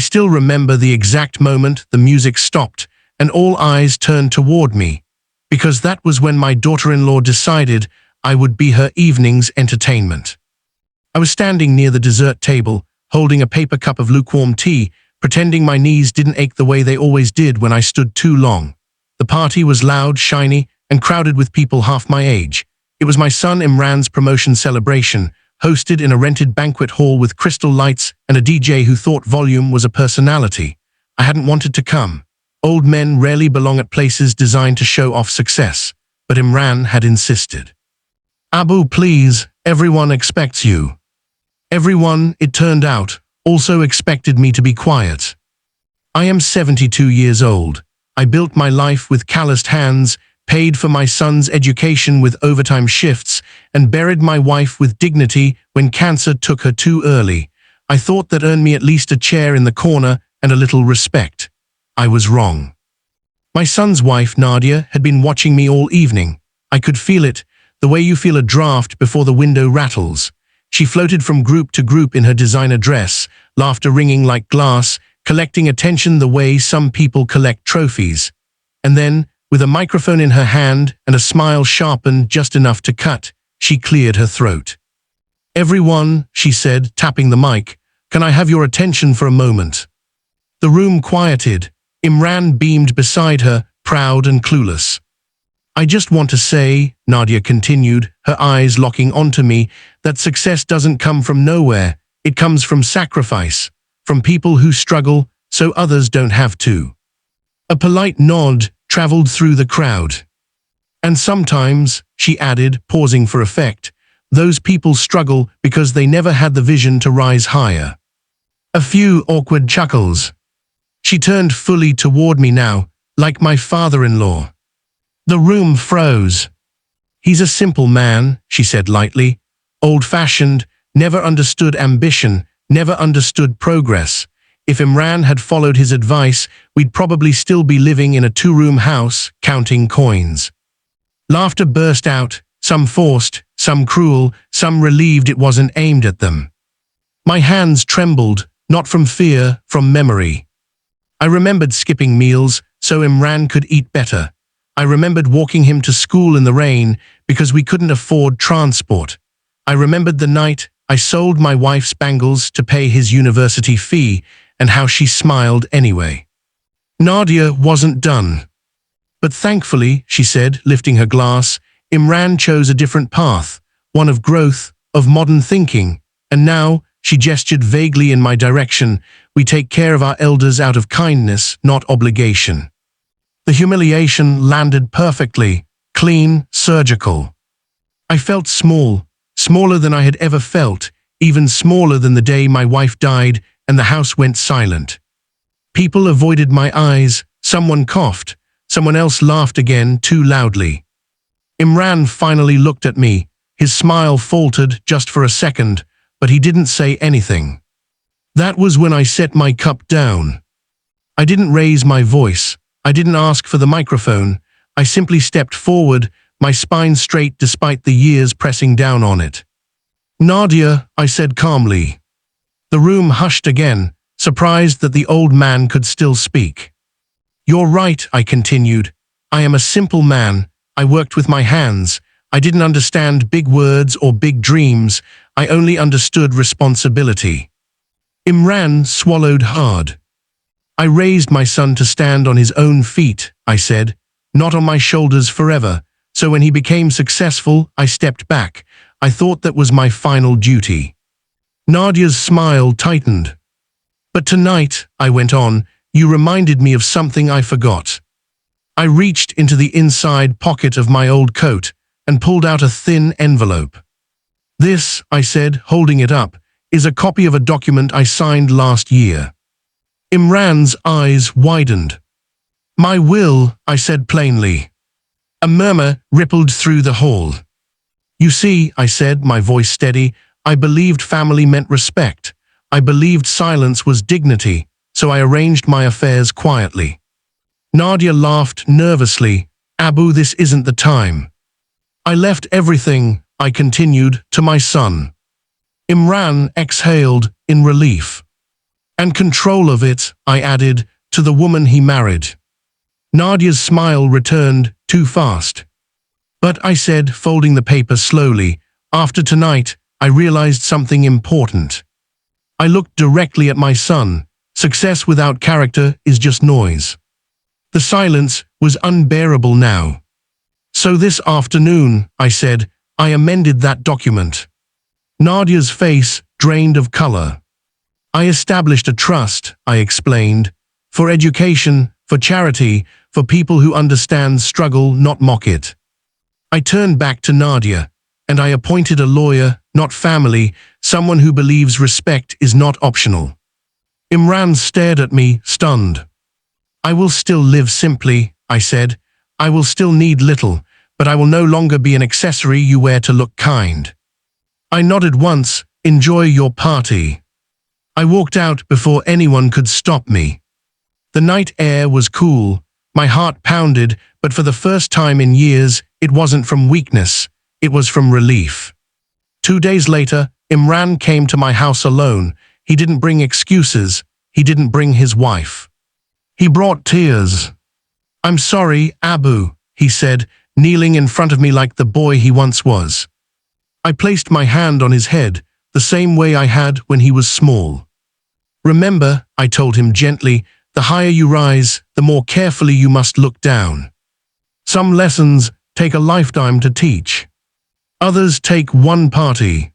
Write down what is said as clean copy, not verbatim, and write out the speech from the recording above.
still remember the exact moment the music stopped and all eyes turned toward me, because that was when my daughter-in-law decided I would be her evening's entertainment. I was standing near the dessert table, holding a paper cup of lukewarm tea, pretending my knees didn't ache the way they always did when I stood too long. The party was loud, shiny, and crowded with people half my age. It was my son Imran's promotion celebration, hosted in a rented banquet hall with crystal lights and a DJ who thought volume was a personality. I hadn't wanted to come. Old men rarely belong at places designed to show off success, but Imran had insisted. "Abu, please, everyone expects you." Everyone, it turned out, also expected me to be quiet. I am 72 years old. I built my life with calloused hands, paid for my son's education with overtime shifts, and buried my wife with dignity when cancer took her too early. I thought that earned me at least a chair in the corner and a little respect. I was wrong. My son's wife, Nadia, had been watching me all evening. I could feel it, the way you feel a draft before the window rattles. She floated from group to group in her designer dress, laughter ringing like glass, collecting attention the way some people collect trophies. And then, with a microphone in her hand and a smile sharpened just enough to cut, she cleared her throat. "Everyone," she said, tapping the mic, "can I have your attention for a moment?" The room quieted. Imran beamed beside her, proud and clueless. "I just want to say," Nadia continued, her eyes locking onto me, "that success doesn't come from nowhere. It comes from sacrifice, from people who struggle so others don't have to." A polite nod traveled through the crowd. "And sometimes," she added, pausing for effect, "those people struggle because they never had the vision to rise higher." A few awkward chuckles. She turned fully toward me now, like my father-in-law. The room froze. "He's a simple man," she said lightly. "Old-fashioned, never understood ambition, never understood progress. If Imran had followed his advice, we'd probably still be living in a two-room house, counting coins." Laughter burst out, some forced, some cruel, some relieved it wasn't aimed at them. My hands trembled, not from fear, from memory. I remembered skipping meals so Imran could eat better. I remembered walking him to school in the rain because we couldn't afford transport. I remembered the night I sold my wife's bangles to pay his university fee and how she smiled anyway. Nadia wasn't done. "But thankfully," she said, lifting her glass, "Imran chose a different path, one of growth, of modern thinking, and now," she gestured vaguely in my direction, "we take care of our elders out of kindness, not obligation." The humiliation landed perfectly, clean, surgical. I felt small, smaller than I had ever felt, even smaller than the day my wife died and the house went silent. People avoided my eyes, someone coughed, someone else laughed again too loudly. Imran finally looked at me. His smile faltered just for a second, but he didn't say anything. That was when I set my cup down. I didn't raise my voice. I didn't ask for the microphone. I simply stepped forward, my spine straight despite the years pressing down on it. "Nadia," I said calmly. The room hushed again, surprised that the old man could still speak. "You're right," I continued. "I am a simple man. I worked with my hands. I didn't understand big words or big dreams. I only understood responsibility." Imran swallowed hard. "I raised my son to stand on his own feet," I said, "not on my shoulders forever. So when he became successful, I stepped back. I thought that was my final duty." Nadia's smile tightened. "But tonight," I went on, "you reminded me of something I forgot." I reached into the inside pocket of my old coat and pulled out a thin envelope. "This," I said, holding it up, "is a copy of a document I signed last year." Imran's eyes widened. "My will," I said plainly. A murmur rippled through the hall. "You see," I said, my voice steady, "I believed family meant respect. I believed silence was dignity, so I arranged my affairs quietly." Nadia laughed nervously. "Abu, this isn't the time." "I left everything," I continued, "to my son." Imran exhaled in relief. And control of it, I added, to the woman he married. Nadia's smile returned too fast. But I said, folding the paper slowly, after tonight, I realized something important. I looked directly at my son. Success without character is just noise. The silence was unbearable now. So this afternoon, I said, I amended that document. Nadia's face drained of color. I established a trust, I explained, for education, for charity, for people who understand struggle, not mock it. I turned back to Nadia, and I appointed a lawyer, not family, someone who believes respect is not optional. Imran stared at me, stunned. I will still live simply, I said. I will still need little, but I will no longer be an accessory you wear to look kind. I nodded once, enjoy your party. I walked out before anyone could stop me. The night air was cool, my heart pounded, but for the first time in years, it wasn't from weakness, it was from relief. 2 days later, Imran came to my house alone. He didn't bring excuses, he didn't bring his wife. He brought tears. I'm sorry, Abu, he said, kneeling in front of me like the boy he once was. I placed my hand on his head, the same way I had when he was small. Remember, I told him gently, the higher you rise, the more carefully you must look down. Some lessons take a lifetime to teach. Others take one party.